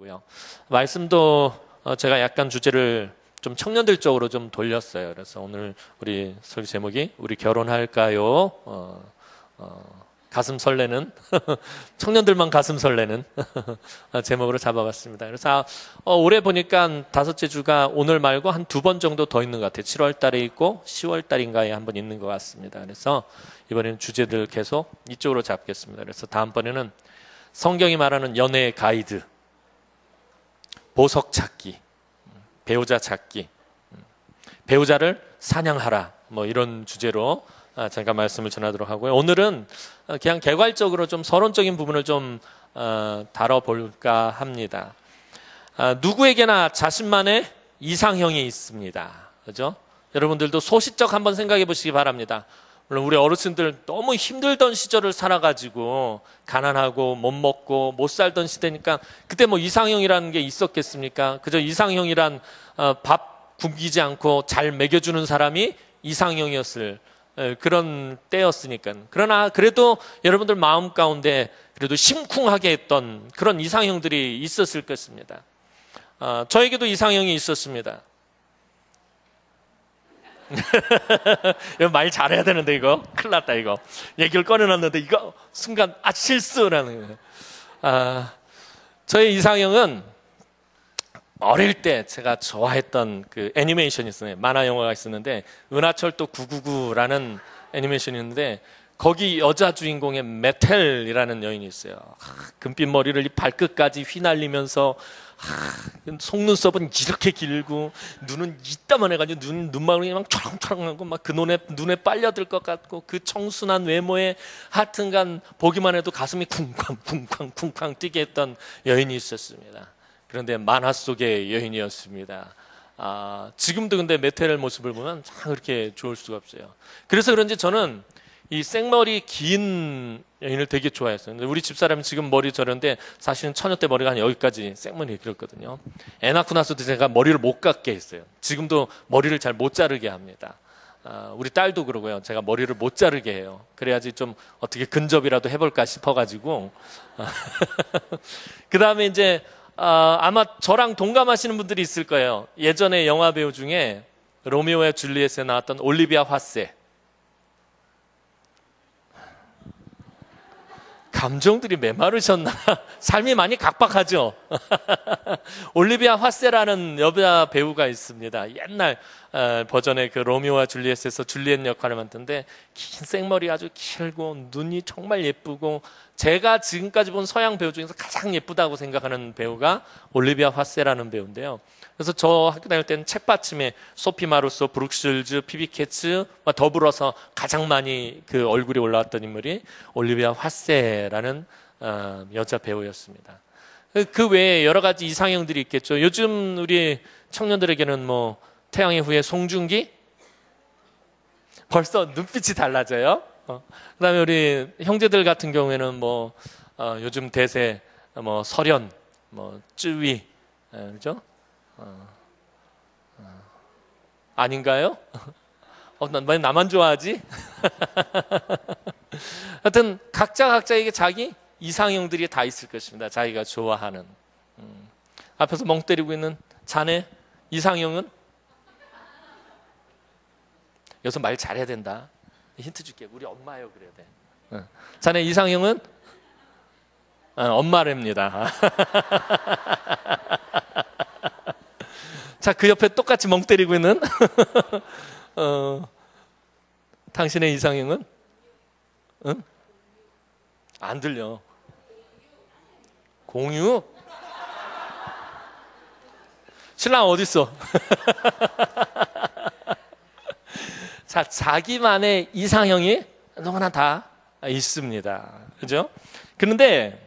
하고요. 말씀도 제가 약간 주제를 좀 청년들 쪽으로 좀 돌렸어요. 그래서 오늘 우리 설교 제목이 우리 결혼할까요? 가슴 설레는 청년들만 가슴 설레는 제목으로 잡아봤습니다. 그래서 올해 보니까 5째 주가 오늘 말고 한 2번 정도 더 있는 것 같아요. 7월 달에 있고 10월 달인가에 한 번 있는 것 같습니다. 그래서 이번에는 주제들 계속 이쪽으로 잡겠습니다. 그래서 다음번에는 성경이 말하는 연애의 가이드, 보석 찾기, 배우자 찾기, 배우자를 사냥하라, 뭐 이런 주제로 잠깐 말씀을 전하도록 하고요. 오늘은 그냥 개괄적으로 좀 서론적인 부분을 좀 다뤄볼까 합니다. 누구에게나 자신만의 이상형이 있습니다. 그죠? 여러분들도 소시적 한번 생각해 보시기 바랍니다. 물론 우리 어르신들 너무 힘들던 시절을 살아가지고 가난하고 못 먹고 못 살던 시대니까 그때 뭐 이상형이라는 게 있었겠습니까? 그저 이상형이란 밥 굶기지 않고 잘 먹여주는 사람이 이상형이었을 그런 때였으니까. 그러나 그래도 여러분들 마음 가운데 그래도 심쿵하게 했던 그런 이상형들이 있었을 것입니다. 저에게도 이상형이 있었습니다. 이거 말 잘해야 되는데 이거 큰일 났다. 이거 얘기를 꺼내놨는데 이거 순간 실수라는 거예요. 저의 이상형은 어릴 때 제가 좋아했던 그 애니메이션이 있어요. 만화 영화가 있었는데 은하철도 999라는 애니메이션이었는데 거기 여자 주인공의 메텔이라는 여인이 있어요. 금빛 머리를 이 발끝까지 휘날리면서 속눈썹은 이렇게 길고 눈은 이따만 해가지고 눈망울이 막 초롱초롱하고 막 그 눈에 빨려들 것 같고 그 청순한 외모에 하여튼간 보기만 해도 가슴이 쿵쾅 뛰게 했던 여인이 있었습니다. 그런데 만화 속의 여인이었습니다. 지금도 근데 메텔 모습을 보면 참 그렇게 좋을 수가 없어요. 그래서 그런지 저는 이 생머리 긴 여인을 되게 좋아했어요. 근데 우리 집사람이 지금 머리 저런데 사실은 처녀 때 머리가 한 여기까지 생머리 길었거든요. 애 낳고 나서도 제가 머리를 못 깎게 했어요. 지금도 머리를 잘 못 자르게 합니다. 우리 딸도 그러고요. 제가 머리를 못 자르게 해요. 그래야지 좀 어떻게 근접이라도 해볼까 싶어가지고. 그 다음에 이제 아마 저랑 동감하시는 분들이 있을 거예요. 예전에 영화 배우 중에 로미오와 줄리엣에 나왔던 올리비아 화세. 감정들이 메마르셨나? 삶이 많이 각박하죠? 올리비아 화세라는 여자 배우가 있습니다. 옛날 버전의 그 로미오와 줄리엣에서 줄리엣 역할을 맡는데 긴 생머리 아주 길고 눈이 정말 예쁘고 제가 지금까지 본 서양 배우 중에서 가장 예쁘다고 생각하는 배우가 올리비아 화세라는 배우인데요. 그래서 저 학교 다닐 때는 책받침에 소피 마루소, 브룩 실즈, 피비 캐츠 더불어서 가장 많이 그 얼굴이 올라왔던 인물이 올리비아 화세라는 여자 배우였습니다. 그 외에 여러 가지 이상형들이 있겠죠. 요즘 우리 청년들에게는 뭐 태양의 후예 송중기? 벌써 눈빛이 달라져요. 그다음에 우리 형제들 같은 경우에는 뭐 요즘 대세 뭐 설현, 뭐 쯔위, 그죠? 아닌가요? 왜 나만 좋아하지? 하여튼 각자에게 자기 이상형들이 다 있을 것입니다. 자기가 좋아하는. 앞에서 멍 때리고 있는 자네 이상형은? 여기서 말 잘해야 된다. 힌트 줄게. 우리 엄마예요. 그래야 돼. 자네 이상형은? 엄마랍니다. 자, 그 옆에 똑같이 멍 때리고 있는 당신의 이상형은? 응? 안 들려. 공유? 신랑 어딨어? 자, 자기만의 이상형이 누구나 다 있습니다. 그죠? 그런데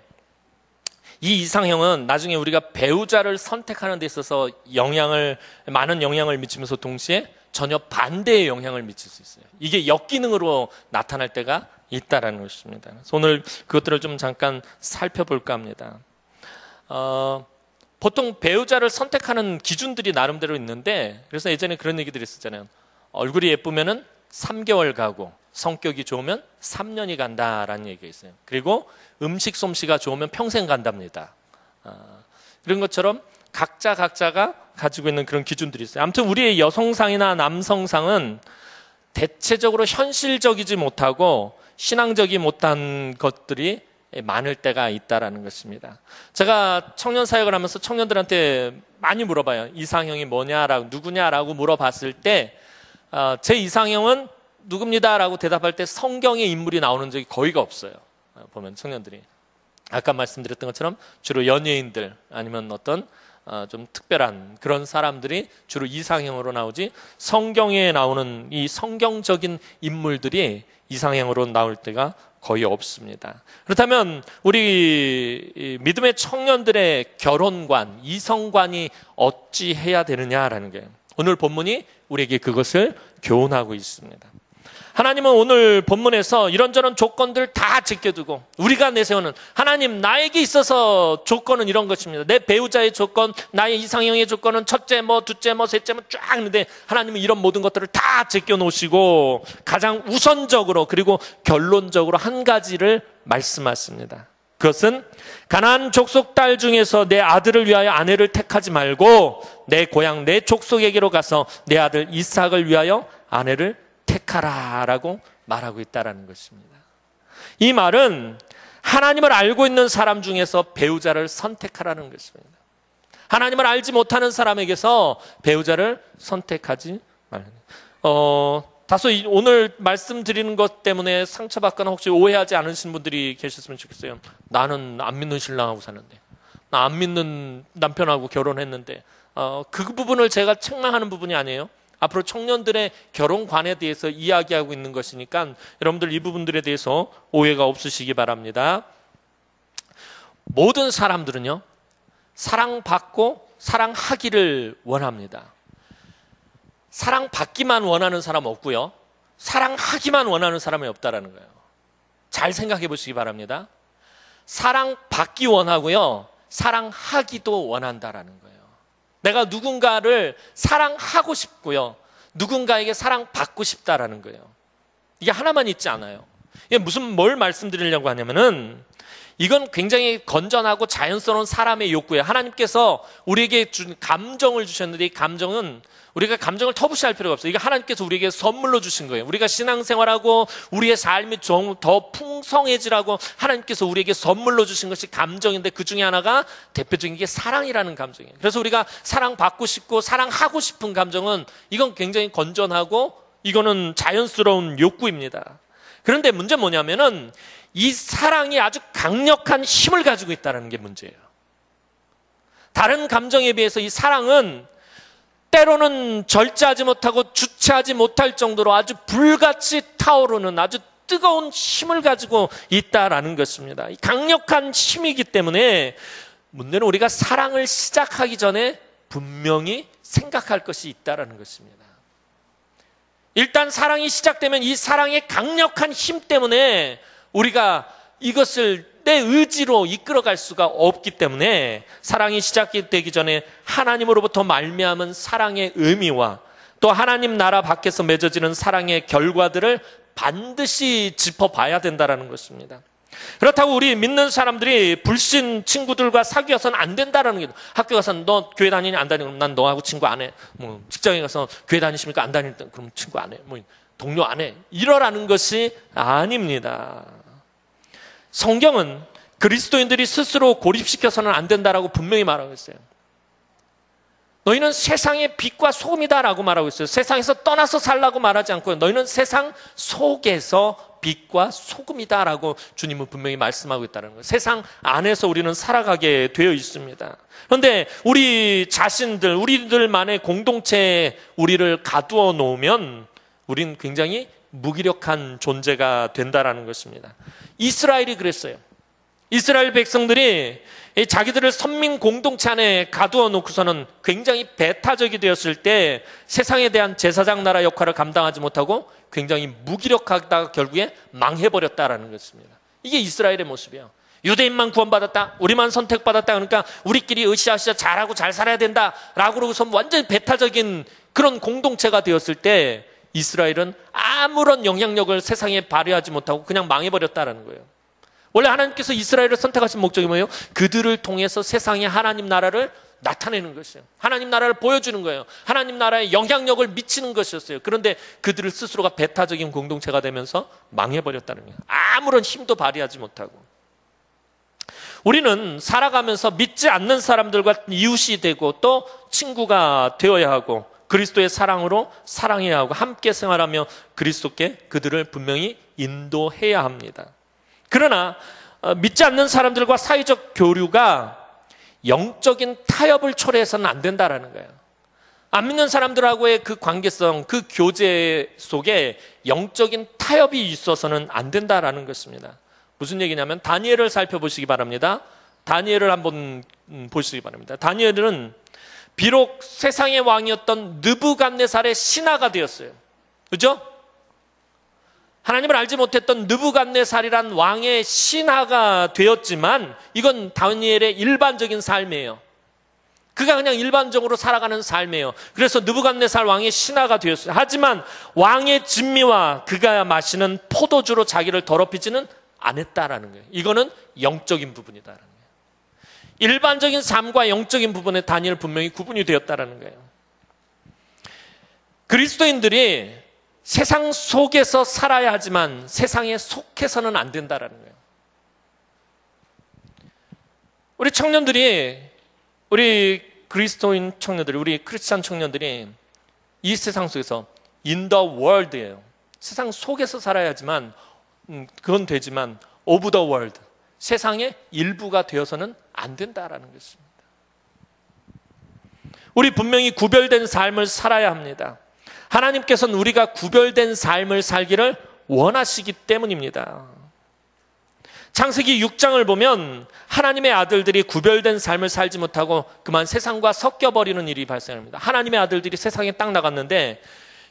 이 이상형은 나중에 우리가 배우자를 선택하는 데 있어서 많은 영향을 미치면서 동시에 전혀 반대의 영향을 미칠 수 있어요. 이게 역기능으로 나타날 때가 있다라는 것입니다. 그래서 오늘 그것들을 좀 잠깐 살펴볼까 합니다. 보통 배우자를 선택하는 기준들이 나름대로 있는데, 그래서 예전에 그런 얘기들이 있었잖아요. 얼굴이 예쁘면은 3개월 가고 성격이 좋으면 3년이 간다라는 얘기가 있어요. 그리고 음식 솜씨가 좋으면 평생 간답니다. 이런 것처럼 각자가 가지고 있는 그런 기준들이 있어요. 아무튼 우리의 여성상이나 남성상은 대체적으로 현실적이지 못하고 신앙적이 못한 것들이 많을 때가 있다라는 것입니다. 제가 청년 사역을 하면서 청년들한테 많이 물어봐요. 이상형이 뭐냐라고, 누구냐라고 물어봤을 때 제 이상형은 누굽니다라고 대답할 때 성경의 인물이 나오는 적이 거의가 없어요. 보면 청년들이 아까 말씀드렸던 것처럼 주로 연예인들 아니면 어떤 좀 특별한 그런 사람들이 주로 이상형으로 나오지, 성경에 나오는 이 성경적인 인물들이 이상형으로 나올 때가 거의 없습니다. 그렇다면 우리 믿음의 청년들의 결혼관, 이성관이 어찌 해야 되느냐라는 게 오늘 본문이 우리에게 그것을 교훈하고 있습니다. 하나님은 오늘 본문에서 이런저런 조건들 다 제껴두고 우리가 내세우는, 하나님 나에게 있어서 조건은 이런 것입니다. 내 배우자의 조건, 나의 이상형의 조건은 첫째 뭐 둘째 뭐 셋째 뭐 쫙 있는데 하나님은 이런 모든 것들을 다 제껴놓으시고 가장 우선적으로 그리고 결론적으로 한 가지를 말씀하십니다. 그것은 가나안 족속 딸 중에서 내 아들을 위하여 아내를 택하지 말고 내 고향 내 족속에게로 가서 내 아들 이삭을 위하여 아내를 택하라라고 말하고 있다는 것입니다. 이 말은 하나님을 알고 있는 사람 중에서 배우자를 선택하라는 것입니다. 하나님을 알지 못하는 사람에게서 배우자를 선택하지 말라는 다소 오늘 말씀드리는 것 때문에 상처받거나 혹시 오해하지 않으신 분들이 계셨으면 좋겠어요. 나는 안 믿는 신랑하고 사는데, 나 안 믿는 남편하고 결혼했는데, 그 부분을 제가 책망하는 부분이 아니에요. 앞으로 청년들의 결혼관에 대해서 이야기하고 있는 것이니까 여러분들 이 부분들에 대해서 오해가 없으시기 바랍니다. 모든 사람들은요, 사랑받고 사랑하기를 원합니다. 사랑받기만 원하는 사람 없고요, 사랑하기만 원하는 사람이 없다라는 거예요. 잘 생각해 보시기 바랍니다. 사랑받기 원하고요, 사랑하기도 원한다라는 거예요. 내가 누군가를 사랑하고 싶고요, 누군가에게 사랑받고 싶다라는 거예요. 이게 하나만 있지 않아요. 이게 뭘 말씀드리려고 하냐면은, 이건 굉장히 건전하고 자연스러운 사람의 욕구예요. 하나님께서 우리에게 준 감정을 주셨는데, 이 감정은 우리가 감정을 터부시할 필요가 없어요. 이게 하나님께서 우리에게 선물로 주신 거예요. 우리가 신앙생활하고 우리의 삶이 좀 더 풍성해지라고 하나님께서 우리에게 선물로 주신 것이 감정인데, 그 중에 하나가 대표적인 게 사랑이라는 감정이에요. 그래서 우리가 사랑받고 싶고 사랑하고 싶은 감정은, 이건 굉장히 건전하고 이거는 자연스러운 욕구입니다. 그런데 문제는 뭐냐면은, 이 사랑이 아주 강력한 힘을 가지고 있다는 게 문제예요. 다른 감정에 비해서 이 사랑은 때로는 절제하지 못하고 주체하지 못할 정도로 아주 불같이 타오르는 아주 뜨거운 힘을 가지고 있다라는 것입니다. 이 강력한 힘이기 때문에 문제는 우리가 사랑을 시작하기 전에 분명히 생각할 것이 있다라는 것입니다. 일단 사랑이 시작되면 이 사랑의 강력한 힘 때문에 우리가 이것을 내 의지로 이끌어갈 수가 없기 때문에, 사랑이 시작되기 전에 하나님으로부터 말미암은 사랑의 의미와 또 하나님 나라 밖에서 맺어지는 사랑의 결과들을 반드시 짚어봐야 된다는 것입니다. 그렇다고 우리 믿는 사람들이 불신 친구들과 사귀어서는 안 된다는 게, 학교 가서 너 교회 다니니 안 다니니? 난 너하고 친구 안 해. 뭐 직장에 가서 교회 다니십니까? 안 다닐 때 그럼 친구 안 해. 뭐 동료 안 해. 이러라는 것이 아닙니다. 성경은 그리스도인들이 스스로 고립시켜서는 안 된다라고 분명히 말하고 있어요. 너희는 세상의 빛과 소금이다라고 말하고 있어요. 세상에서 떠나서 살라고 말하지 않고요, 너희는 세상 속에서 빛과 소금이다라고 주님은 분명히 말씀하고 있다는 거예요. 세상 안에서 우리는 살아가게 되어 있습니다. 그런데 우리 자신들, 우리들만의 공동체에 우리를 가두어 놓으면 우린 굉장히 무기력한 존재가 된다라는 것입니다. 이스라엘이 그랬어요. 이스라엘 백성들이 자기들을 선민 공동체 안에 가두어 놓고서는 굉장히 배타적이 되었을 때 세상에 대한 제사장 나라 역할을 감당하지 못하고 굉장히 무기력하다가 결국에 망해버렸다라는 것입니다. 이게 이스라엘의 모습이에요. 유대인만 구원받았다, 우리만 선택받았다, 그러니까 우리끼리 으쌰으쌰 잘하고 잘 살아야 된다라고 그러고서 완전히 배타적인 그런 공동체가 되었을 때 이스라엘은 아무런 영향력을 세상에 발휘하지 못하고 그냥 망해버렸다는 거예요. 원래 하나님께서 이스라엘을 선택하신 목적이 뭐예요? 그들을 통해서 세상에 하나님 나라를 나타내는 것이에요. 하나님 나라를 보여주는 거예요. 하나님 나라에 영향력을 미치는 것이었어요. 그런데 그들을 스스로가 배타적인 공동체가 되면서 망해버렸다는 거예요. 아무런 힘도 발휘하지 못하고. 우리는 살아가면서 믿지 않는 사람들과 이웃이 되고 또 친구가 되어야 하고 그리스도의 사랑으로 사랑해야 하고 함께 생활하며 그리스도께 그들을 분명히 인도해야 합니다. 그러나 믿지 않는 사람들과 사회적 교류가 영적인 타협을 초래해서는 안 된다라는 거예요. 안 믿는 사람들하고의 그 관계성, 그 교제 속에 영적인 타협이 있어서는 안 된다라는 것입니다. 무슨 얘기냐면 다니엘을 살펴보시기 바랍니다. 다니엘을 한번 보시기 바랍니다. 다니엘은 비록 세상의 왕이었던 느부갓네살의 신하가 되었어요. 그죠? 하나님을 알지 못했던 느부갓네살이란 왕의 신하가 되었지만 이건 다니엘의 일반적인 삶이에요. 그가 그냥 일반적으로 살아가는 삶이에요. 그래서 느부갓네살 왕의 신하가 되었어요. 하지만 왕의 진미와 그가 마시는 포도주로 자기를 더럽히지는 않았다라는 거예요. 이거는 영적인 부분이다라는 거예요. 일반적인 삶과 영적인 부분에 다니엘 분명히 구분이 되었다라는 거예요. 그리스도인들이 세상 속에서 살아야 하지만 세상에 속해서는 안 된다라는 거예요. 우리 청년들이, 우리 그리스도인 청년들이, 우리 크리스찬 청년들이 이 세상 속에서 in the world예요. 세상 속에서 살아야 하지만 그건 되지만 of the world, 세상의 일부가 되어서는 안 된다라는 것입니다. 우리 분명히 구별된 삶을 살아야 합니다. 하나님께서는 우리가 구별된 삶을 살기를 원하시기 때문입니다. 창세기 6장을 보면 하나님의 아들들이 구별된 삶을 살지 못하고 그만 세상과 섞여버리는 일이 발생합니다. 하나님의 아들들이 세상에 딱 나갔는데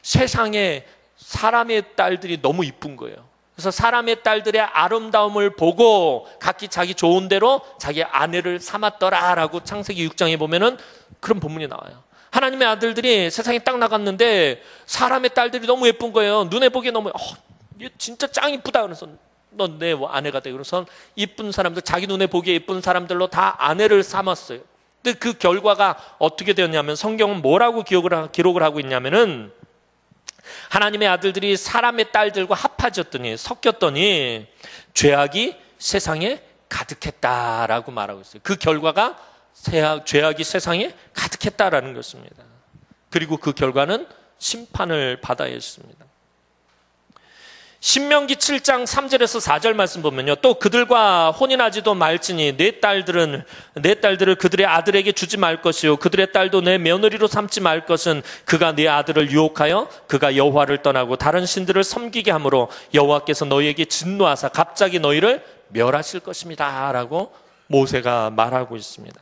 세상에 사람의 딸들이 너무 이쁜 거예요. 그래서 사람의 딸들의 아름다움을 보고 각기 자기 좋은 대로 자기 아내를 삼았더라라고 창세기 6장에 보면은 그런 본문이 나와요. 하나님의 아들들이 세상에 딱 나갔는데 사람의 딸들이 너무 예쁜 거예요. 눈에 보기에 너무 얘 진짜 짱 이쁘다. 그래서 넌 내 아내가 돼. 그래서 이쁜 사람들, 자기 눈에 보기에 예쁜 사람들로 다 아내를 삼았어요. 근데 그 결과가 어떻게 되었냐면 성경은 뭐라고 기록을 하고 있냐면은 하나님의 아들들이 사람의 딸들과 합하졌더니 섞였더니 죄악이 세상에 가득했다라고 말하고 있어요. 그 결과가 죄악이 세상에 가득했다라는 것입니다. 그리고 그 결과는 심판을 받아야 했습니다. 신명기 7장 3절에서 4절 말씀 보면요, 또 그들과 혼인하지도 말지니 내 딸들을 그들의 아들에게 주지 말 것이요 그들의 딸도 내 며느리로 삼지 말 것은 그가 네 아들을 유혹하여 그가 여호와를 떠나고 다른 신들을 섬기게 하므로 여호와께서 너희에게 진노하사 갑자기 너희를 멸하실 것입니다 라고 모세가 말하고 있습니다.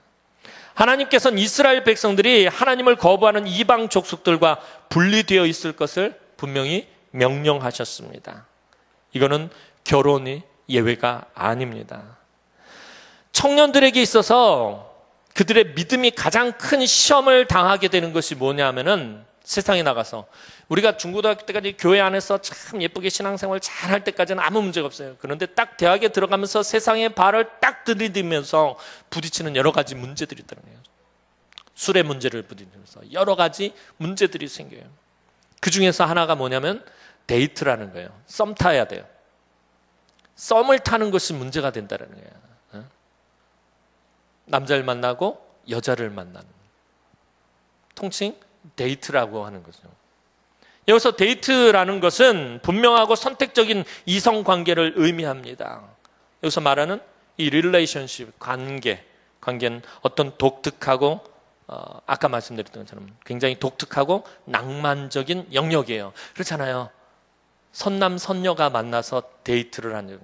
하나님께서는 이스라엘 백성들이 하나님을 거부하는 이방 족속들과 분리되어 있을 것을 분명히 명령하셨습니다. 이거는 결혼이 예외가 아닙니다. 청년들에게 있어서 그들의 믿음이 가장 큰 시험을 당하게 되는 것이 뭐냐면은 세상에 나가서 우리가 중고등학교 때까지 교회 안에서 참 예쁘게 신앙생활 잘 할 때까지는 아무 문제가 없어요. 그런데 딱 대학에 들어가면서 세상의 발을 딱 들이대면서 부딪히는 여러 가지 문제들이 있다는 거예요. 술의 문제를 부딪히면서 여러 가지 문제들이 생겨요. 그 중에서 하나가 뭐냐면 데이트라는 거예요. 썸 타야 돼요. 썸을 타는 것이 문제가 된다는 거예요. 남자를 만나고 여자를 만나는, 통칭 데이트라고 하는 거죠. 여기서 데이트라는 것은 분명하고 선택적인 이성 관계를 의미합니다. 여기서 말하는 이 릴레이션십, 관계는 어떤 독특하고 아까 말씀드렸던 것처럼 굉장히 독특하고 낭만적인 영역이에요. 그렇잖아요. 선남 선녀가 만나서 데이트를 하는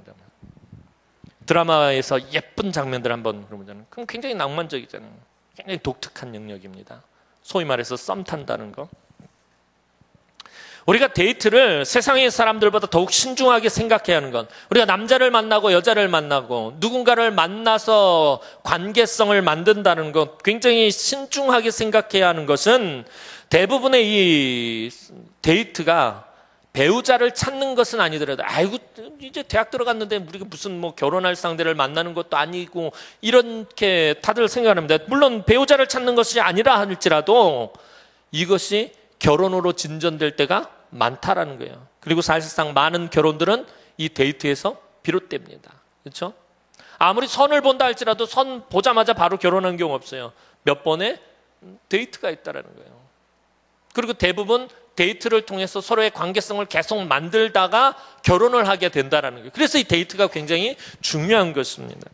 드라마에서 예쁜 장면들 한번 그러면 그럼 굉장히 낭만적이잖아요. 굉장히 독특한 영역입니다. 소위 말해서 썸 탄다는 거. 우리가 데이트를 세상의 사람들보다 더욱 신중하게 생각해야 하는 건, 우리가 남자를 만나고 여자를 만나고 누군가를 만나서 관계성을 만든다는 것, 굉장히 신중하게 생각해야 하는 것은 대부분의 이 데이트가 배우자를 찾는 것은 아니더라도 아이고 이제 대학 들어갔는데 우리가 무슨 뭐 결혼할 상대를 만나는 것도 아니고 이렇게 다들 생각합니다. 물론 배우자를 찾는 것이 아니라 할지라도 이것이 결혼으로 진전될 때가 많다라는 거예요. 그리고 사실상 많은 결혼들은 이 데이트에서 비롯됩니다. 그렇죠? 아무리 선을 본다 할지라도 선 보자마자 바로 결혼한 경우 없어요. 몇 번의 데이트가 있다라는 거예요. 그리고 대부분 데이트를 통해서 서로의 관계성을 계속 만들다가 결혼을 하게 된다라는 거예요. 그래서 이 데이트가 굉장히 중요한 것입니다.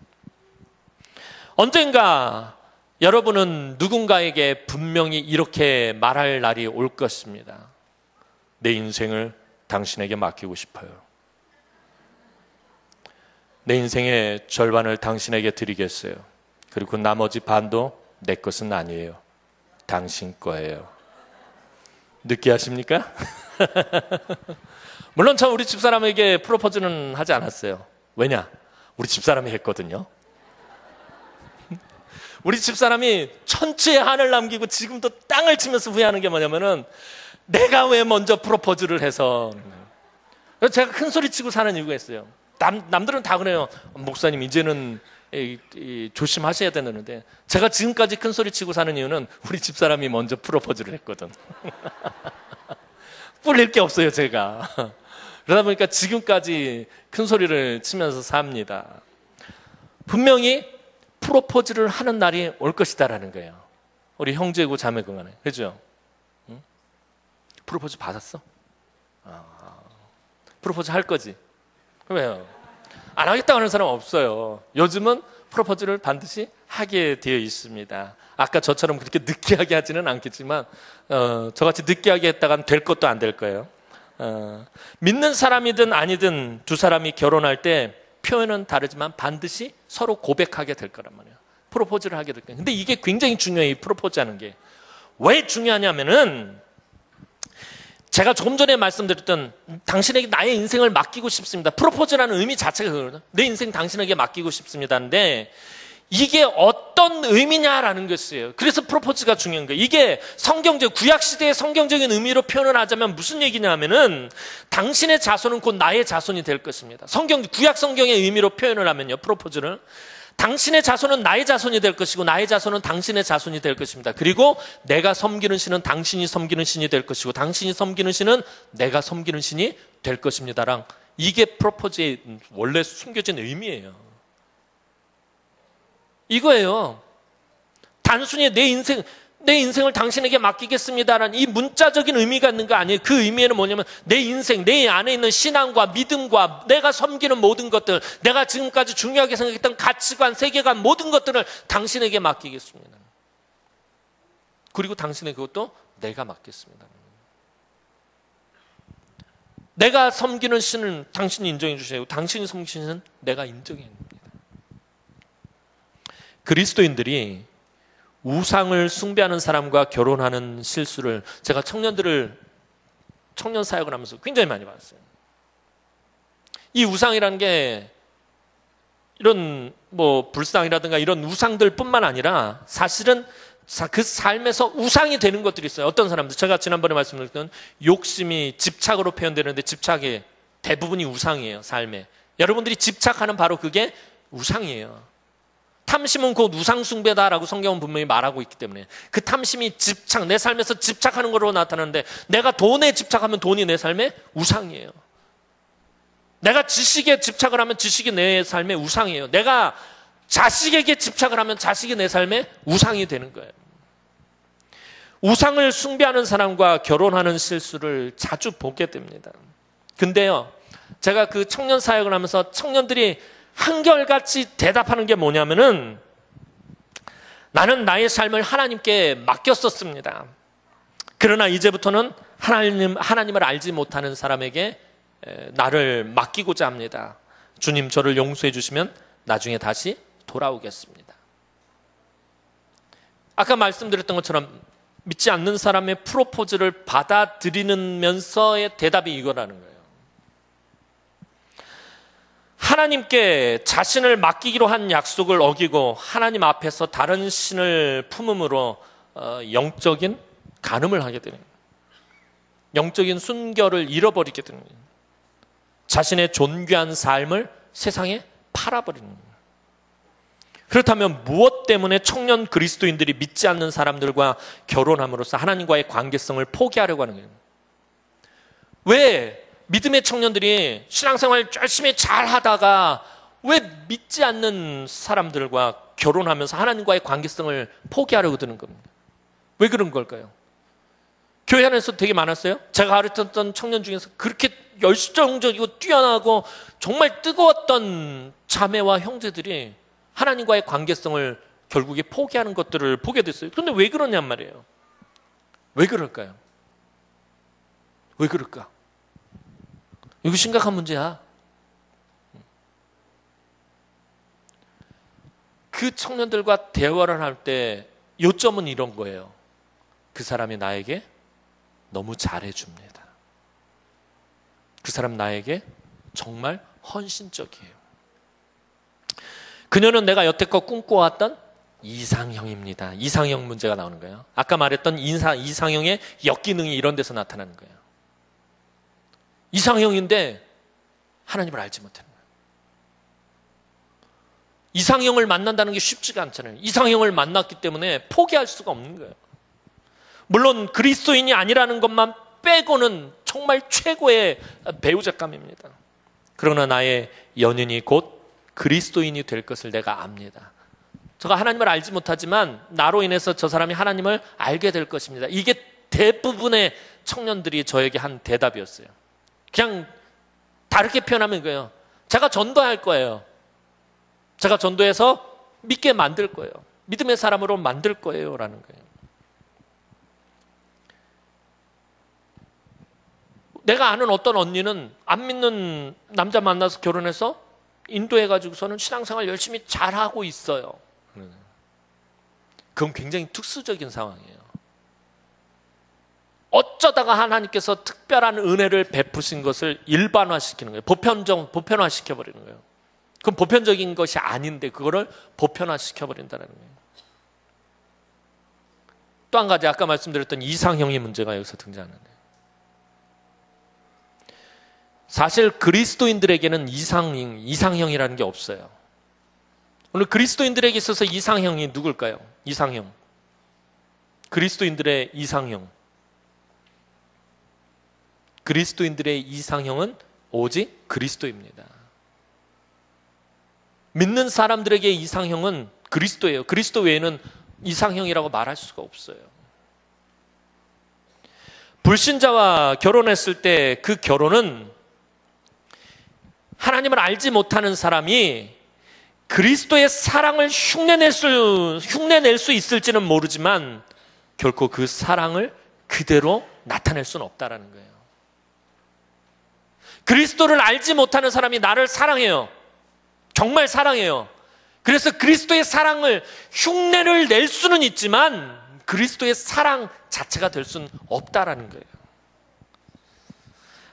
언젠가 여러분은 누군가에게 분명히 이렇게 말할 날이 올 것입니다. 내 인생을 당신에게 맡기고 싶어요. 내 인생의 절반을 당신에게 드리겠어요. 그리고 나머지 반도 내 것은 아니에요. 당신 거예요. 느끼하십니까? 물론 저 우리 집사람에게 프로포즈는 하지 않았어요. 왜냐? 우리 집사람이 했거든요. 우리 집사람이 천추의 한을 남기고 지금도 땅을 치면서 후회하는 게 뭐냐면은 내가 왜 먼저 프로포즈를 해서. 그래서 제가 큰 소리 치고 사는 이유가 있어요. 남들은 다 그래요. 목사님 이제는 조심하셔야 되는데 제가 지금까지 큰 소리 치고 사는 이유는 우리 집사람이 먼저 프로포즈를 했거든. 뿔릴 게 없어요 제가. 그러다 보니까 지금까지 큰 소리를 치면서 삽니다. 분명히 프로포즈를 하는 날이 올 것이다라는 거예요. 우리 형제고 자매고 간에. 그죠? 응? 프로포즈 받았어? 프로포즈 할 거지? 왜요? 안 하겠다고 하는 사람 없어요. 요즘은 프로포즈를 반드시 하게 되어 있습니다. 아까 저처럼 그렇게 느끼하게 하지는 않겠지만 저같이 느끼하게 했다간 될 것도 안 될 거예요. 믿는 사람이든 아니든 두 사람이 결혼할 때 표현은 다르지만 반드시 서로 고백하게 될 거란 말이에요. 프로포즈를 하게 될 거예요. 근데 이게 굉장히 중요해요. 이 프로포즈 하는 게. 왜 중요하냐면은 제가 조금 전에 말씀드렸던 당신에게 나의 인생을 맡기고 싶습니다. 프로포즈라는 의미 자체가 그거거든요. 내 인생 당신에게 맡기고 싶습니다인데 이게 어떤 의미냐라는 것이에요. 그래서 프로포즈가 중요한 거예요. 이게 성경적 구약시대의 성경적인 의미로 표현을 하자면 무슨 얘기냐면은 당신의 자손은 곧 나의 자손이 될 것입니다. 구약 성경의 의미로 표현을 하면요, 프로포즈를 당신의 자손은 나의 자손이 될 것이고 나의 자손은 당신의 자손이 될 것입니다. 그리고 내가 섬기는 신은 당신이 섬기는 신이 될 것이고 당신이 섬기는 신은 내가 섬기는 신이 될 것입니다랑 이게 프로포즈의 원래 숨겨진 의미예요. 이거예요. 단순히 내 인생을 당신에게 맡기겠습니다라는 이 문자적인 의미가 있는 거 아니에요. 그 의미에는 뭐냐면 내 인생, 내 안에 있는 신앙과 믿음과 내가 섬기는 모든 것들, 내가 지금까지 중요하게 생각했던 가치관, 세계관 모든 것들을 당신에게 맡기겠습니다. 그리고 당신의 그것도 내가 맡겠습니다. 내가 섬기는 신은 당신이 인정해 주셔야 하고 당신이 섬기는 신은 내가 인정해 줍니다. 그리스도인들이 우상을 숭배하는 사람과 결혼하는 실수를 제가 청년 사역을 하면서 굉장히 많이 봤어요. 이 우상이라는 게 이런 뭐 불상이라든가 이런 우상들뿐만 아니라 사실은 그 삶에서 우상이 되는 것들이 있어요. 어떤 사람들, 제가 지난번에 말씀드렸던 욕심이 집착으로 표현되는데 집착의 대부분이 우상이에요. 삶에 여러분들이 집착하는 바로 그게 우상이에요. 탐심은 곧 우상숭배다라고 성경은 분명히 말하고 있기 때문에 그 탐심이 집착, 내 삶에서 집착하는 것으로 나타나는데 내가 돈에 집착하면 돈이 내 삶의 우상이에요. 내가 지식에 집착을 하면 지식이 내 삶의 우상이에요. 내가 자식에게 집착을 하면 자식이 내 삶의 우상이 되는 거예요. 우상을 숭배하는 사람과 결혼하는 실수를 자주 보게 됩니다. 근데요, 제가 그 청년 사역을 하면서 청년들이 한결같이 대답하는 게 뭐냐면은 나는 나의 삶을 하나님께 맡겼었습니다. 그러나 이제부터는 하나님을 알지 못하는 사람에게 나를 맡기고자 합니다. 주님 저를 용서해 주시면 나중에 다시 돌아오겠습니다. 아까 말씀드렸던 것처럼 믿지 않는 사람의 프로포즈를 받아들이면서의 대답이 이거라는 거예요. 하나님께 자신을 맡기기로 한 약속을 어기고 하나님 앞에서 다른 신을 품음으로 영적인 간음을 하게 되는 거예요. 영적인 순결을 잃어버리게 되는 거예요. 자신의 존귀한 삶을 세상에 팔아버리는 거예요. 그렇다면 무엇 때문에 청년 그리스도인들이 믿지 않는 사람들과 결혼함으로써 하나님과의 관계성을 포기하려고 하는 거예요? 왜 믿음의 청년들이 신앙생활 열심히 잘 하다가 왜 믿지 않는 사람들과 결혼하면서 하나님과의 관계성을 포기하려고 드는 겁니다? 왜 그런 걸까요? 교회 안에서 되게 많았어요. 제가 가르쳤던 청년 중에서 그렇게 열정적이고 뛰어나고 정말 뜨거웠던 자매와 형제들이 하나님과의 관계성을 결국에 포기하는 것들을 보게 됐어요. 그런데 왜 그러냔 말이에요. 왜 그럴까요? 왜 그럴까? 이거 심각한 문제야. 그 청년들과 대화를 할 때 요점은 이런 거예요. 그 사람이 나에게 너무 잘해줍니다. 그 사람 나에게 정말 헌신적이에요. 그녀는 내가 여태껏 꿈꿔왔던 이상형입니다. 이상형 문제가 나오는 거예요. 아까 말했던 이상형의 역기능이 이런 데서 나타나는 거예요. 이상형인데 하나님을 알지 못하는 거예요. 이상형을 만난다는 게 쉽지가 않잖아요. 이상형을 만났기 때문에 포기할 수가 없는 거예요. 물론 그리스도인이 아니라는 것만 빼고는 정말 최고의 배우자감입니다. 그러나 나의 연인이 곧 그리스도인이 될 것을 내가 압니다. 제가 하나님을 알지 못하지만 나로 인해서 저 사람이 하나님을 알게 될 것입니다. 이게 대부분의 청년들이 저에게 한 대답이었어요. 그냥 다르게 표현하면 이거예요. 제가 전도할 거예요. 제가 전도해서 믿게 만들 거예요. 믿음의 사람으로 만들 거예요. 라는 거예요. 내가 아는 어떤 언니는 안 믿는 남자 만나서 결혼해서 인도해가지고서는 신앙생활 열심히 잘하고 있어요. 그건 굉장히 특수적인 상황이에요. 어쩌다가 하나님께서 특별한 은혜를 베푸신 것을 일반화시키는 거예요. 보편화시켜버리는 거예요. 그건 보편적인 것이 아닌데 그거를 보편화시켜버린다는 거예요. 또 한 가지 아까 말씀드렸던 이상형의 문제가 여기서 등장하는데, 사실 그리스도인들에게는 이상형이라는 게 없어요. 오늘 그리스도인들에게 있어서 이상형이 누굴까요? 이상형. 그리스도인들의 이상형. 그리스도인들의 이상형은 오직 그리스도입니다. 믿는 사람들에게 이상형은 그리스도예요. 그리스도 외에는 이상형이라고 말할 수가 없어요. 불신자와 결혼했을 때 그 결혼은 하나님을 알지 못하는 사람이 그리스도의 사랑을 흉내낼 수 있을지는 모르지만 결코 그 사랑을 그대로 나타낼 수는 없다라는 거예요. 그리스도를 알지 못하는 사람이 나를 사랑해요. 정말 사랑해요. 그래서 그리스도의 사랑을 흉내를 낼 수는 있지만 그리스도의 사랑 자체가 될 수는 없다라는 거예요.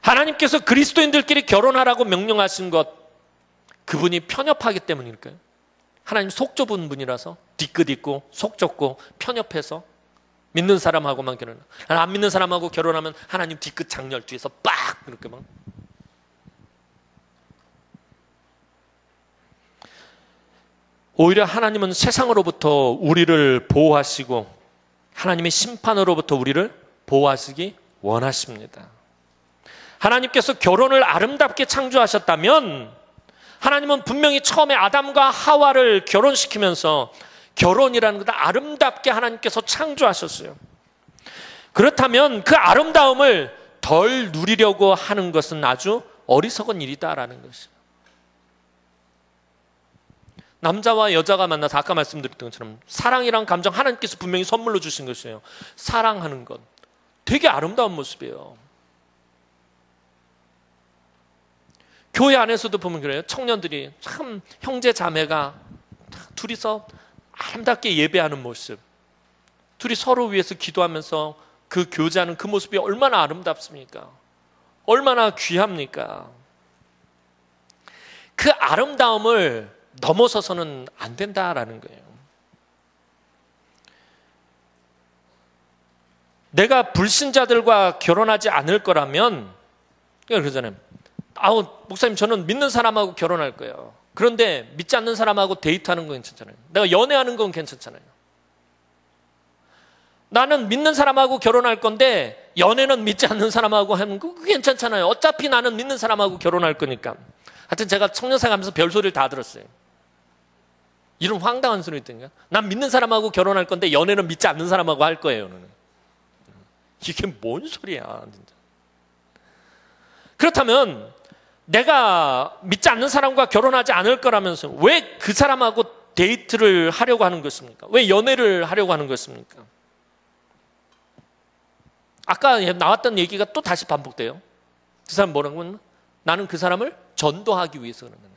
하나님께서 그리스도인들끼리 결혼하라고 명령하신 것, 그분이 편협하기 때문일까요? 하나님 속 좁은 분이라서 뒤끝 있고 속 좁고 편협해서 믿는 사람하고만 결혼하고, 안 믿는 사람하고 결혼하면 하나님 뒤끝 장렬 뒤에서 빡 이렇게 막. 오히려 하나님은 세상으로부터 우리를 보호하시고 하나님의 심판으로부터 우리를 보호하시기 원하십니다. 하나님께서 결혼을 아름답게 창조하셨다면 하나님은 분명히 처음에 아담과 하와를 결혼시키면서 결혼이라는 것을 아름답게 하나님께서 창조하셨어요. 그렇다면 그 아름다움을 덜 누리려고 하는 것은 아주 어리석은 일이다라는 것이에요. 남자와 여자가 만나서 아까 말씀드렸던 것처럼 사랑이란 감정 하나님께서 분명히 선물로 주신 것이에요. 사랑하는 것 되게 아름다운 모습이에요. 교회 안에서도 보면 그래요. 청년들이 참 형제 자매가 둘이서 아름답게 예배하는 모습, 둘이 서로 위해서 기도하면서 그 교제하는 그 모습이 얼마나 아름답습니까? 얼마나 귀합니까? 그 아름다움을 넘어서서는 안 된다라는 거예요. 내가 불신자들과 결혼하지 않을 거라면, 그러잖아요. 목사님, 저는 믿는 사람하고 결혼할 거예요. 그런데 믿지 않는 사람하고 데이트하는 건 괜찮잖아요. 내가 연애하는 건 괜찮잖아요. 나는 믿는 사람하고 결혼할 건데 연애는 믿지 않는 사람하고 하는 거 괜찮잖아요. 어차피 나는 믿는 사람하고 결혼할 거니까. 하여튼 제가 청년생 하면서 별소리를 다 들었어요. 이런 황당한 소리 있던가. 난 믿는 사람하고 결혼할 건데 연애는 믿지 않는 사람하고 할 거예요. 이게 뭔 소리야, 진짜. 그렇다면 내가 믿지 않는 사람과 결혼하지 않을 거라면서 왜 그 사람하고 데이트를 하려고 하는 것입니까? 왜 연애를 하려고 하는 것입니까? 아까 나왔던 얘기가 또 다시 반복돼요. 그 사람 뭐라고 하면 나는 그 사람을 전도하기 위해서 그러는 거예요.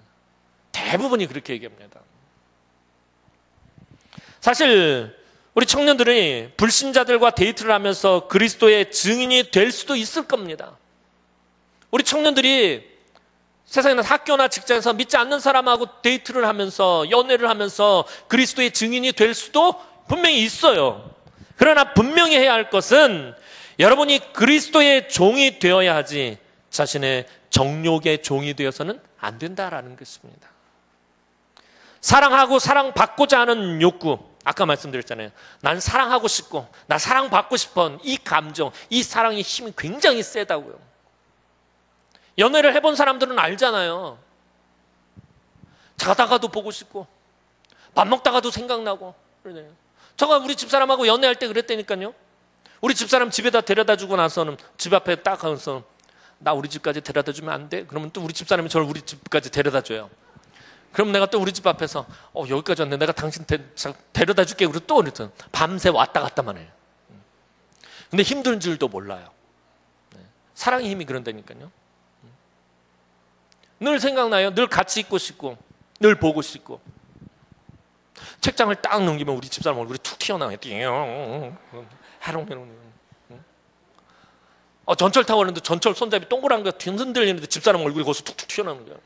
대부분이 그렇게 얘기합니다. 사실 우리 청년들이 불신자들과 데이트를 하면서 그리스도의 증인이 될 수도 있을 겁니다. 우리 청년들이 세상에는 학교나 직장에서 믿지 않는 사람하고 데이트를 하면서 연애를 하면서 그리스도의 증인이 될 수도 분명히 있어요. 그러나 분명히 해야 할 것은 여러분이 그리스도의 종이 되어야 하지 자신의 정욕의 종이 되어서는 안 된다라는 것입니다. 사랑하고 사랑받고자 하는 욕구, 아까 말씀드렸잖아요. 난 사랑하고 싶고 나 사랑받고 싶은 이 감정, 이 사랑의 힘이 굉장히 세다고요. 연애를 해본 사람들은 알잖아요. 자다가도 보고 싶고 밥 먹다가도 생각나고 그러네요. 제가 우리 집사람하고 연애할 때 그랬다니까요. 우리 집사람 집에다 데려다 주고 나서는 집 앞에 딱 가서 나 우리 집까지 데려다 주면 안 돼? 그러면 또 우리 집사람이 저를 우리 집까지 데려다 줘요. 그럼 내가 또 우리 집 앞에서 여기까지 왔네. 내가 당신 데려다 줄게. 그리고 또 그랬잖아. 밤새 왔다 갔다만 해요. 근데 힘든 줄도 몰라요. 사랑의 힘이 그런다니까요. 늘 생각나요. 늘 같이 있고 싶고 늘 보고 싶고. 책장을 딱 넘기면 우리 집사람 얼굴이 툭 튀어나와요. 해롱해롱. 전철 타고 오는데 전철 손잡이 동그란 거 흔들리는데 집사람 얼굴이 거기서 툭툭 튀어나오는 거야.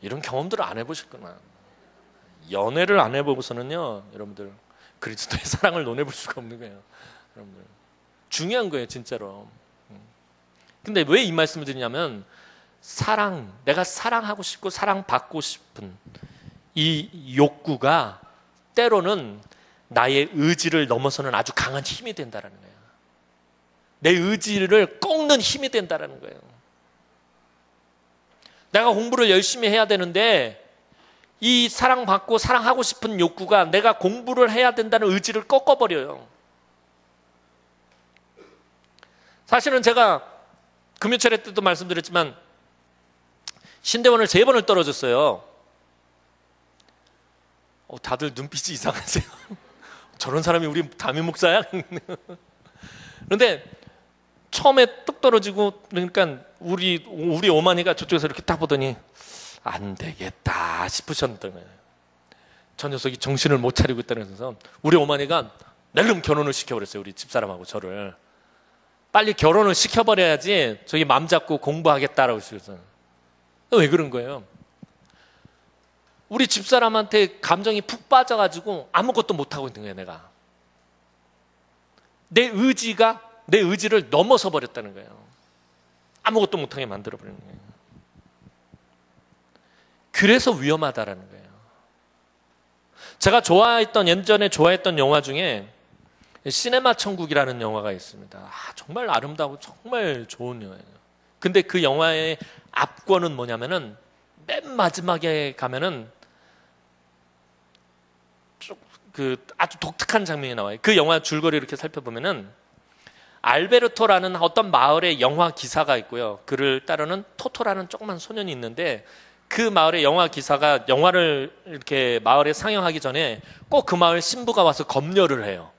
이런 경험들을 안 해보셨구나. 연애를 안 해보고서는요, 여러분들 그리스도의 사랑을 논해볼 수가 없는 거예요. 여러분들 중요한 거예요, 진짜로. 근데 왜 이 말씀을 드리냐면 내가 사랑하고 싶고 사랑받고 싶은 이 욕구가 때로는 나의 의지를 넘어서는 아주 강한 힘이 된다는 거예요. 내 의지를 꺾는 힘이 된다는 거예요. 내가 공부를 열심히 해야 되는데 이 사랑받고 사랑하고 싶은 욕구가 내가 공부를 해야 된다는 의지를 꺾어버려요. 사실은 제가 금요철회 때도 말씀드렸지만 신대원을 3번을 떨어졌어요. 다들 눈빛이 이상하세요. 저런 사람이 우리 담임 목사야? 그런데 처음에 뚝 떨어지고 그러니까 우리 어머니가 저쪽에서 이렇게 딱 보더니 안 되겠다 싶으셨던 거예요. 저 녀석이 정신을 못 차리고 있다는 해서 우리 어머니가 낼름 결혼을 시켜버렸어요. 우리 집사람하고 저를. 빨리 결혼을 시켜버려야지 저기 맘 잡고 공부하겠다라고 하셔서. 왜 그런 거예요? 우리 집사람한테 감정이 푹 빠져가지고 아무것도 못하고 있는 거예요. 내가 내 의지를 넘어서 버렸다는 거예요. 아무것도 못하게 만들어버리는 거예요. 그래서 위험하다라는 거예요. 제가 예전에 좋아했던 영화 중에 시네마 천국이라는 영화가 있습니다. 정말 아름다고 정말 좋은 영화예요. 근데 그 영화의 압권은 뭐냐면은 맨 마지막에 가면은 아주 독특한 장면이 나와요. 그 영화 줄거리 이렇게 살펴보면은 알베르토라는 어떤 마을의 영화 기사가 있고요. 그를 따르는 토토라는 조그만 소년이 있는데 그 마을의 영화 기사가 영화를 이렇게 마을에 상영하기 전에 꼭 그 마을 신부가 와서 검열을 해요.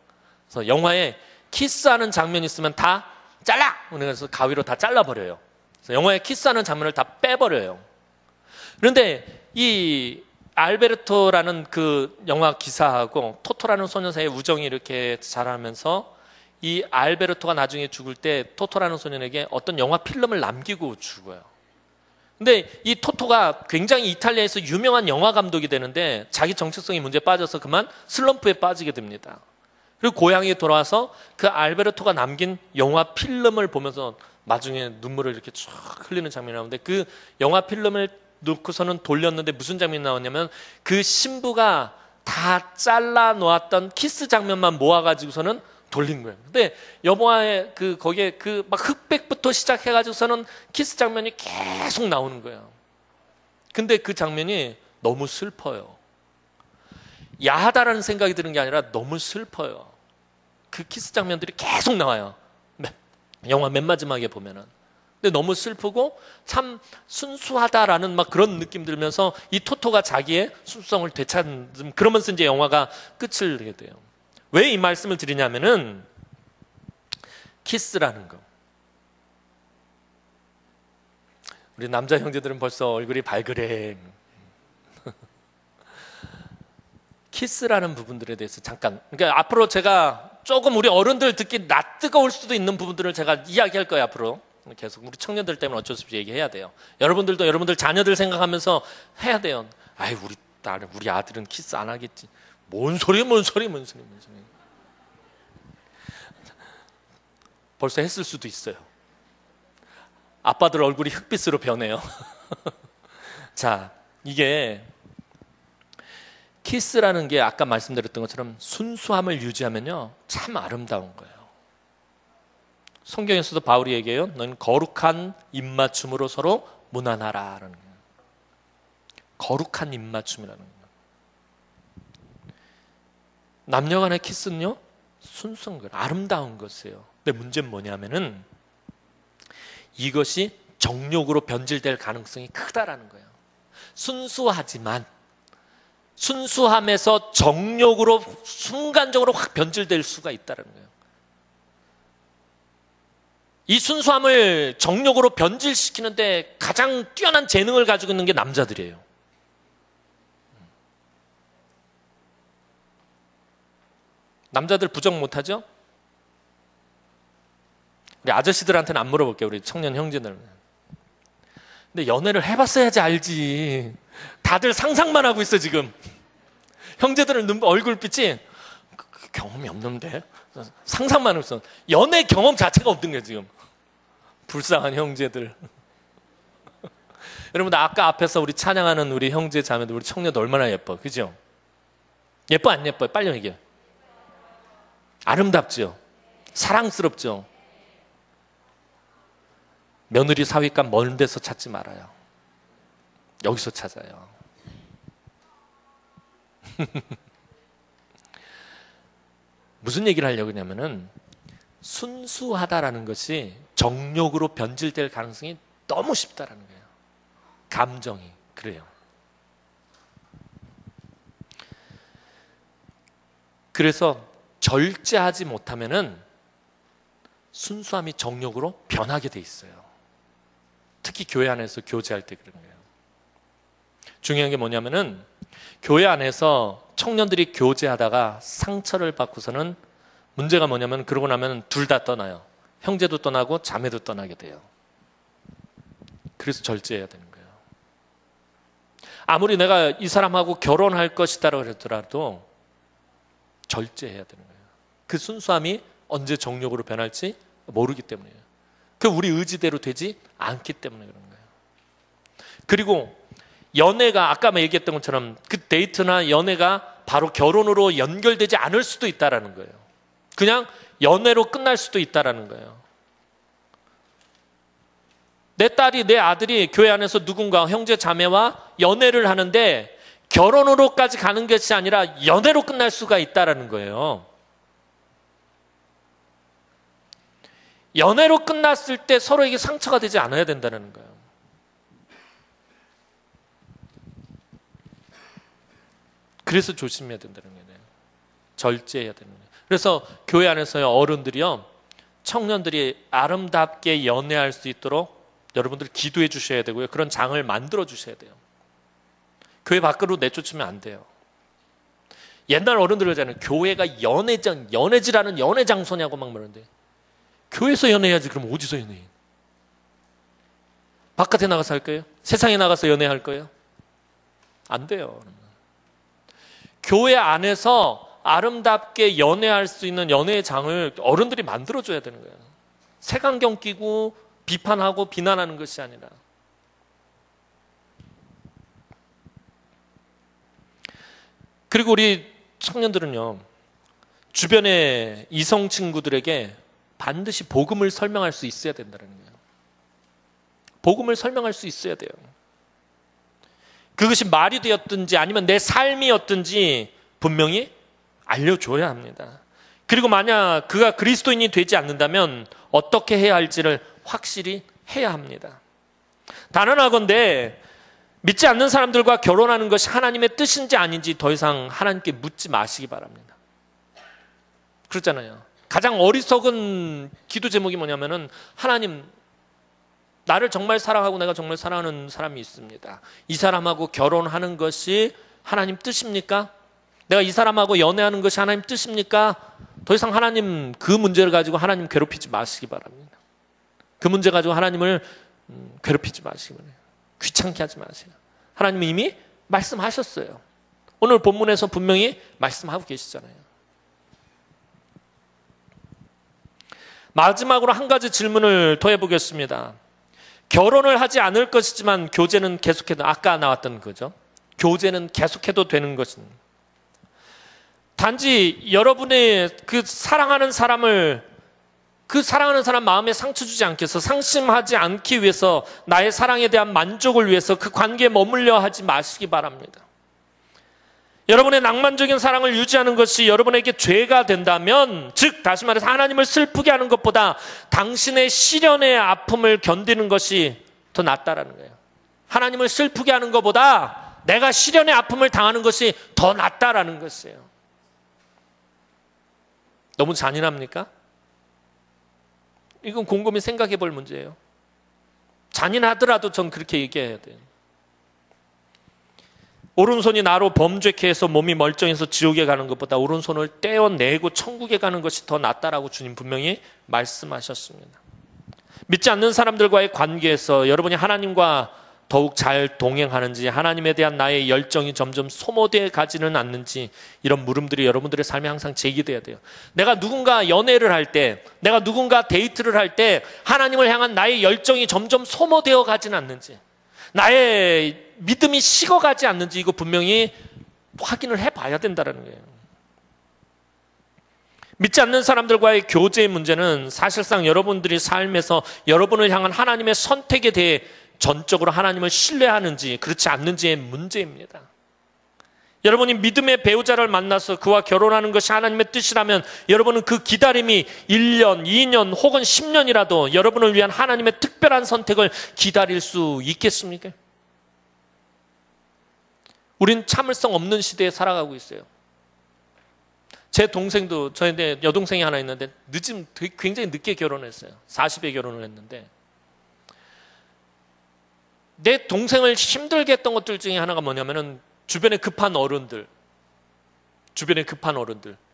그래서 영화에 키스하는 장면이 있으면 다 잘라! 그래서 가위로 다 잘라버려요. 그래서 영화에 키스하는 장면을 다 빼버려요. 그런데 이 알베르토라는 그 영화 기사하고 토토라는 소년 사이의 우정이 이렇게 자라면서 이 알베르토가 나중에 죽을 때 토토라는 소년에게 어떤 영화 필름을 남기고 죽어요. 근데 이 토토가 굉장히 이탈리아에서 유명한 영화 감독이 되는데 자기 정체성이 문제에 빠져서 그만 슬럼프에 빠지게 됩니다. 그리고 고향에 돌아와서 그 알베르토가 남긴 영화 필름을 보면서 나중에 눈물을 이렇게 쫙 흘리는 장면이 나오는데, 그 영화 필름을 놓고서는 돌렸는데 무슨 장면이 나왔냐면 그 신부가 다 잘라 놓았던 키스 장면만 모아가지고서는 돌린 거예요. 근데 영화에 거기에 막 흑백부터 시작해가지고서는 키스 장면이 계속 나오는 거예요. 근데 그 장면이 너무 슬퍼요. 야하다라는 생각이 드는 게 아니라 너무 슬퍼요. 그 키스 장면들이 계속 나와요. 영화 맨 마지막에 보면은. 근데 너무 슬프고 참 순수하다라는 막 그런 느낌 들면서 이 토토가 자기의 순수성을 되찾는, 그러면서 이제 영화가 끝을 내게 돼요. 왜 이 말씀을 드리냐면은 키스라는 거. 우리 남자 형제들은 벌써 얼굴이 발그레. 키스라는 부분들에 대해서 잠깐, 그러니까 앞으로 제가 조금 우리 어른들 듣기 낯뜨거울 수도 있는 부분들을 제가 이야기할 거예요. 앞으로 계속 우리 청년들 때문에 어쩔 수 없이 얘기해야 돼요. 여러분들도 여러분들 자녀들 생각하면서 해야 돼요. 아이, 우리 딸은, 우리 아들은 키스 안 하겠지. 뭔 소리. 벌써 했을 수도 있어요. 아빠들 얼굴이 흑빛으로 변해요. 자, 이게 키스라는 게 아까 말씀드렸던 것처럼 순수함을 유지하면요, 참 아름다운 거예요. 성경에서도 바울이 얘기해요. 너는 거룩한 입맞춤으로 서로 무난하라라는 거예요. 거룩한 입맞춤이라는 거예요. 남녀 간의 키스는요, 순수한 거예요. 아름다운 것이에요. 근데 문제는 뭐냐면은 이것이 정욕으로 변질될 가능성이 크다라는 거예요. 순수하지만 순수함에서 정욕으로 순간적으로 확 변질될 수가 있다는 거예요. 이 순수함을 정욕으로 변질시키는데 가장 뛰어난 재능을 가지고 있는 게 남자들이에요. 남자들 부정 못하죠? 우리 아저씨들한테는 안 물어볼게요. 우리 청년 형제들. 근데 연애를 해봤어야지 알지. 다들 상상만 하고 있어 지금. 형제들은 얼굴빛이 경험이 없는데 상상만 하고 있어. 연애 경험 자체가 없는 거예요 지금. 불쌍한 형제들. 여러분, 아까 앞에서 우리 찬양하는 우리 형제 자매들, 우리 청년들 얼마나 예뻐, 그죠? 예뻐 안 예뻐요? 빨리 얘기해. 아름답죠? 사랑스럽죠? 며느리 사위감 먼 데서 찾지 말아요. 여기서 찾아요. 무슨 얘기를 하려고 하냐면은 순수하다라는 것이 정욕으로 변질될 가능성이 너무 쉽다라는 거예요. 감정이 그래요. 그래서 절제하지 못하면은 순수함이 정욕으로 변하게 돼 있어요. 특히 교회 안에서 교제할 때 그런 거예요. 중요한 게 뭐냐면은 교회 안에서 청년들이 교제하다가 상처를 받고서는 문제가 뭐냐면 그러고 나면 둘 다 떠나요. 형제도 떠나고 자매도 떠나게 돼요. 그래서 절제해야 되는 거예요. 아무리 내가 이 사람하고 결혼할 것이다라고 그러더라도 절제해야 되는 거예요. 그 순수함이 언제 정욕으로 변할지 모르기 때문이에요. 그 우리 의지대로 되지 않기 때문에 그런 거예요. 그리고 연애가 아까 얘기했던 것처럼 그 데이트나 연애가 바로 결혼으로 연결되지 않을 수도 있다라는 거예요. 그냥 연애로 끝날 수도 있다라는 거예요. 내 딸이, 내 아들이 교회 안에서 누군가 형제 자매와 연애를 하는데 결혼으로까지 가는 것이 아니라 연애로 끝날 수가 있다라는 거예요. 연애로 끝났을 때 서로에게 상처가 되지 않아야 된다는 거예요. 그래서 조심해야 된다는 거예요. 절제해야 되는 거예요. 그래서 교회 안에서요, 어른들이요, 청년들이 아름답게 연애할 수 있도록 여러분들 기도해 주셔야 되고요. 그런 장을 만들어 주셔야 돼요. 교회 밖으로 내쫓으면 안 돼요. 옛날 어른들 그러잖아요. 교회가 연애지라는 연애 장소냐고 막 말하는데, 교회에서 연애해야지. 그럼 어디서 연애해? 바깥에 나가서 할 거예요? 세상에 나가서 연애할 거예요? 안 돼요. 교회 안에서 아름답게 연애할 수 있는 연애의 장을 어른들이 만들어줘야 되는 거예요. 색안경 끼고 비판하고 비난하는 것이 아니라. 그리고 우리 청년들은요, 주변의 이성 친구들에게 반드시 복음을 설명할 수 있어야 된다는 거예요. 복음을 설명할 수 있어야 돼요. 그것이 말이 되었든지 아니면 내 삶이었든지 분명히 알려줘야 합니다. 그리고 만약 그가 그리스도인이 되지 않는다면 어떻게 해야 할지를 확실히 해야 합니다. 단언하건대 믿지 않는 사람들과 결혼하는 것이 하나님의 뜻인지 아닌지 더 이상 하나님께 묻지 마시기 바랍니다. 그렇잖아요. 가장 어리석은 기도 제목이 뭐냐면은, 하나님, 나를 정말 사랑하고 내가 정말 사랑하는 사람이 있습니다. 이 사람하고 결혼하는 것이 하나님 뜻입니까? 내가 이 사람하고 연애하는 것이 하나님 뜻입니까? 더 이상 하나님, 그 문제를 가지고 하나님 괴롭히지 마시기 바랍니다. 그 문제 가지고 하나님을 괴롭히지 마시기 바랍니다. 귀찮게 하지 마세요. 하나님이 이미 말씀하셨어요. 오늘 본문에서 분명히 말씀하고 계시잖아요. 마지막으로 한 가지 질문을 더 해보겠습니다. 결혼을 하지 않을 것이지만 교제는 계속해도, 아까 나왔던 거죠. 교제는 계속해도 되는 것입니다. 단지 여러분의 그 사랑하는 사람 마음에 상처 주지 않게 해서, 상심하지 않기 위해서, 나의 사랑에 대한 만족을 위해서 그 관계에 머물려 하지 마시기 바랍니다. 여러분의 낭만적인 사랑을 유지하는 것이 여러분에게 죄가 된다면, 즉 다시 말해서 하나님을 슬프게 하는 것보다 당신의 시련의 아픔을 견디는 것이 더 낫다라는 거예요. 하나님을 슬프게 하는 것보다 내가 시련의 아픔을 당하는 것이 더 낫다라는 것이에요. 너무 잔인합니까? 이건 곰곰이 생각해 볼 문제예요. 잔인하더라도 전 그렇게 얘기해야 돼요. 오른손이 나로 범죄케 해서 몸이 멀쩡해서 지옥에 가는 것보다 오른손을 떼어내고 천국에 가는 것이 더 낫다라고 주님 분명히 말씀하셨습니다. 믿지 않는 사람들과의 관계에서 여러분이 하나님과 더욱 잘 동행하는지, 하나님에 대한 나의 열정이 점점 소모되어 가지는 않는지, 이런 물음들이 여러분들의 삶에 항상 제기돼야 돼요. 내가 누군가 연애를 할 때, 내가 누군가 데이트를 할 때 하나님을 향한 나의 열정이 점점 소모되어 가지는 않는지, 나의 믿음이 식어가지 않는지, 이거 분명히 확인을 해봐야 된다는 거예요. 믿지 않는 사람들과의 교제의 문제는 사실상 여러분들이 삶에서 여러분을 향한 하나님의 선택에 대해 전적으로 하나님을 신뢰하는지 그렇지 않는지의 문제입니다. 여러분이 믿음의 배우자를 만나서 그와 결혼하는 것이 하나님의 뜻이라면 여러분은 그 기다림이 1년, 2년 혹은 10년이라도 여러분을 위한 하나님의 특별한 선택을 기다릴 수 있겠습니까? 우린 참을성 없는 시대에 살아가고 있어요. 제 동생도, 저한테 여동생이 하나 있는데 굉장히 늦게 결혼했어요. 40에 결혼을 했는데, 내 동생을 힘들게 했던 것들 중에 하나가 뭐냐면은 주변에 급한 어른들,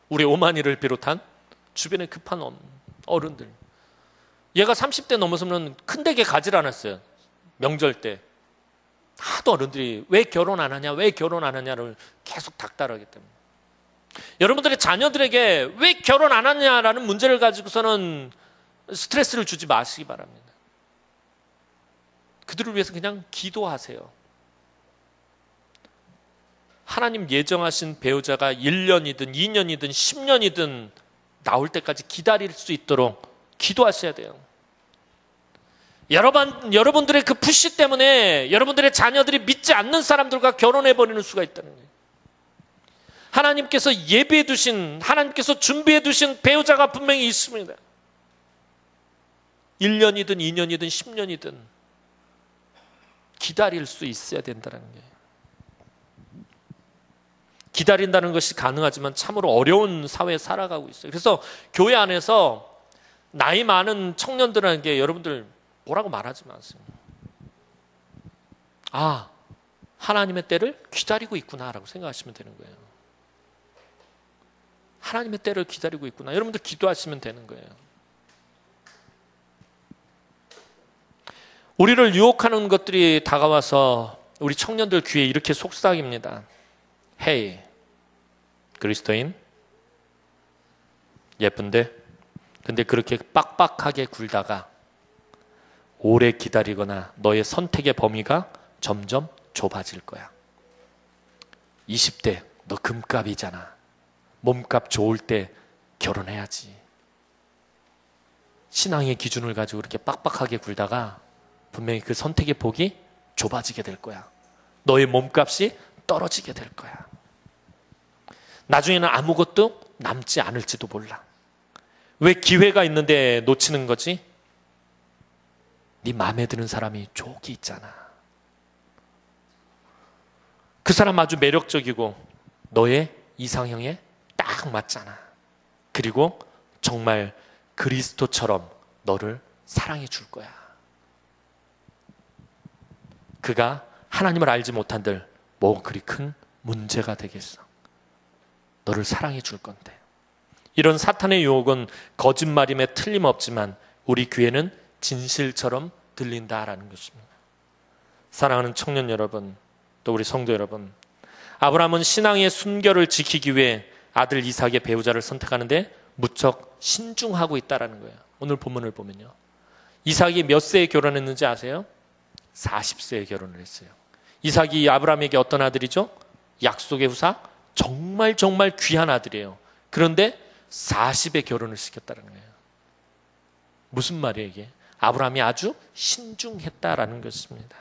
우리 오만이를 비롯한 주변에 급한 어른들. 얘가 30대 넘어서면 큰 댁에 가지 않았어요. 명절 때. 하도 어른들이 왜 결혼 안 하냐를 계속 닥달하기 때문에. 여러분들의 자녀들에게 왜 결혼 안 하냐라는 문제를 가지고서는 스트레스를 주지 마시기 바랍니다. 그들을 위해서 그냥 기도하세요. 하나님 예정하신 배우자가 1년이든 2년이든 10년이든 나올 때까지 기다릴 수 있도록 기도하셔야 돼요. 여러분들의 그 푸시 때문에 여러분들의 자녀들이 믿지 않는 사람들과 결혼해버리는 수가 있다는 거예요. 하나님께서 예비해 두신, 하나님께서 준비해 두신 배우자가 분명히 있습니다. 1년이든 2년이든 10년이든 기다릴 수 있어야 된다는 거예요. 기다린다는 것이 가능하지만 참으로 어려운 사회에 살아가고 있어요. 그래서 교회 안에서 나이 많은 청년들에게 여러분들 뭐라고 말하지 마세요. 아, 하나님의 때를 기다리고 있구나라고 생각하시면 되는 거예요. 하나님의 때를 기다리고 있구나. 여러분들 기도하시면 되는 거예요. 우리를 유혹하는 것들이 다가와서 우리 청년들 귀에 이렇게 속삭입니다. 헤이, 그리스도인, 예쁜데? 근데 그렇게 빡빡하게 굴다가 오래 기다리거나 너의 선택의 범위가 점점 좁아질 거야. 20대 너 금값이잖아. 몸값 좋을 때 결혼해야지. 신앙의 기준을 가지고 그렇게 빡빡하게 굴다가 분명히 그 선택의 폭이 좁아지게 될 거야. 너의 몸값이 떨어지게 될 거야. 나중에는 아무것도 남지 않을지도 몰라. 왜 기회가 있는데 놓치는 거지? 네 마음에 드는 사람이 저기 있잖아. 그 사람 아주 매력적이고 너의 이상형에 딱 맞잖아. 그리고 정말 그리스도처럼 너를 사랑해 줄 거야. 그가 하나님을 알지 못한들 뭐 그리 큰 문제가 되겠어. 너를 사랑해 줄 건데. 이런 사탄의 유혹은 거짓말임에 틀림없지만 우리 귀에는 진실처럼 들린다라는 것입니다. 사랑하는 청년 여러분, 또 우리 성도 여러분, 아브라함은 신앙의 순결을 지키기 위해 아들 이삭의 배우자를 선택하는데 무척 신중하고 있다라는 거예요. 오늘 본문을 보면요, 이삭이 몇 세에 결혼했는지 아세요? 40세에 결혼을 했어요. 이삭이 아브라함에게 어떤 아들이죠? 약속의 후사, 정말 귀한 아들이에요. 그런데 40에 결혼을 시켰다는 거예요. 무슨 말이에요 이게? 아브라함이 아주 신중했다라는 것입니다.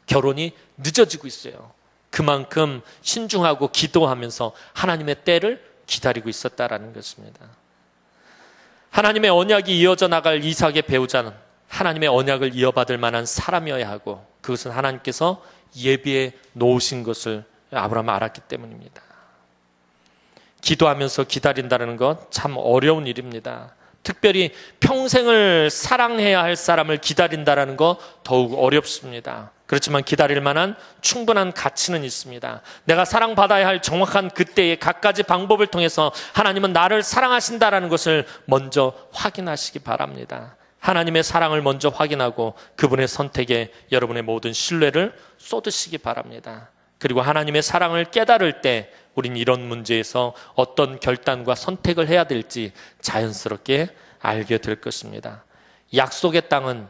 결혼이 늦어지고 있어요. 그만큼 신중하고 기도하면서 하나님의 때를 기다리고 있었다라는 것입니다. 하나님의 언약이 이어져 나갈 이삭의 배우자는 하나님의 언약을 이어받을 만한 사람이어야 하고, 그것은 하나님께서 예비해 놓으신 것을 아브라함은 알았기 때문입니다. 기도하면서 기다린다는 것 참 어려운 일입니다. 특별히 평생을 사랑해야 할 사람을 기다린다는 것 더욱 어렵습니다. 그렇지만 기다릴 만한 충분한 가치는 있습니다. 내가 사랑받아야 할 정확한 그때의 갖가지 방법을 통해서 하나님은 나를 사랑하신다는 것을 먼저 확인하시기 바랍니다. 하나님의 사랑을 먼저 확인하고 그분의 선택에 여러분의 모든 신뢰를 쏟으시기 바랍니다. 그리고 하나님의 사랑을 깨달을 때 우린 이런 문제에서 어떤 결단과 선택을 해야 될지 자연스럽게 알게 될 것입니다. 약속의 땅은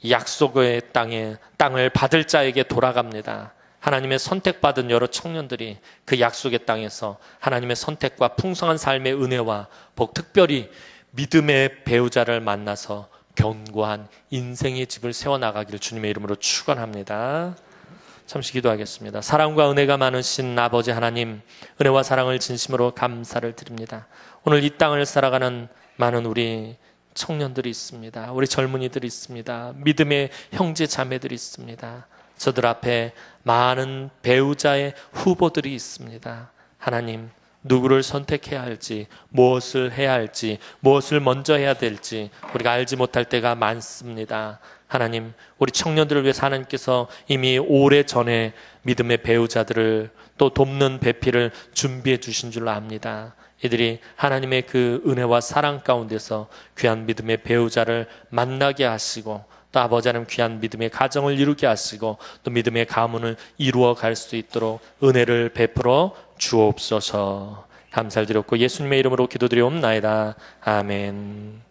약속의 땅을 받을 자에게 돌아갑니다. 하나님의 선택받은 여러 청년들이 그 약속의 땅에서 하나님의 선택과 풍성한 삶의 은혜와 복, 특별히 믿음의 배우자를 만나서 견고한 인생의 집을 세워나가기를 주님의 이름으로 축원합니다. 잠시 기도하겠습니다. 사랑과 은혜가 많으신 아버지 하나님, 은혜와 사랑을 진심으로 감사를 드립니다. 오늘 이 땅을 살아가는 많은 우리 청년들이 있습니다. 우리 젊은이들이 있습니다. 믿음의 형제 자매들이 있습니다. 저들 앞에 많은 배우자의 후보들이 있습니다. 하나님, 누구를 선택해야 할지, 무엇을 해야 할지, 무엇을 먼저 해야 될지 우리가 알지 못할 때가 많습니다. 하나님, 우리 청년들을 위해서 하나님께서 이미 오래전에 믿음의 배우자들을 또 돕는 배필을 준비해 주신 줄로 압니다. 이들이 하나님의 그 은혜와 사랑 가운데서 귀한 믿음의 배우자를 만나게 하시고, 또 아버지 하나님 귀한 믿음의 가정을 이루게 하시고, 또 믿음의 가문을 이루어 갈 수 있도록 은혜를 베풀어 주옵소서. 감사를 드렸고 예수님의 이름으로 기도드리옵나이다. 아멘.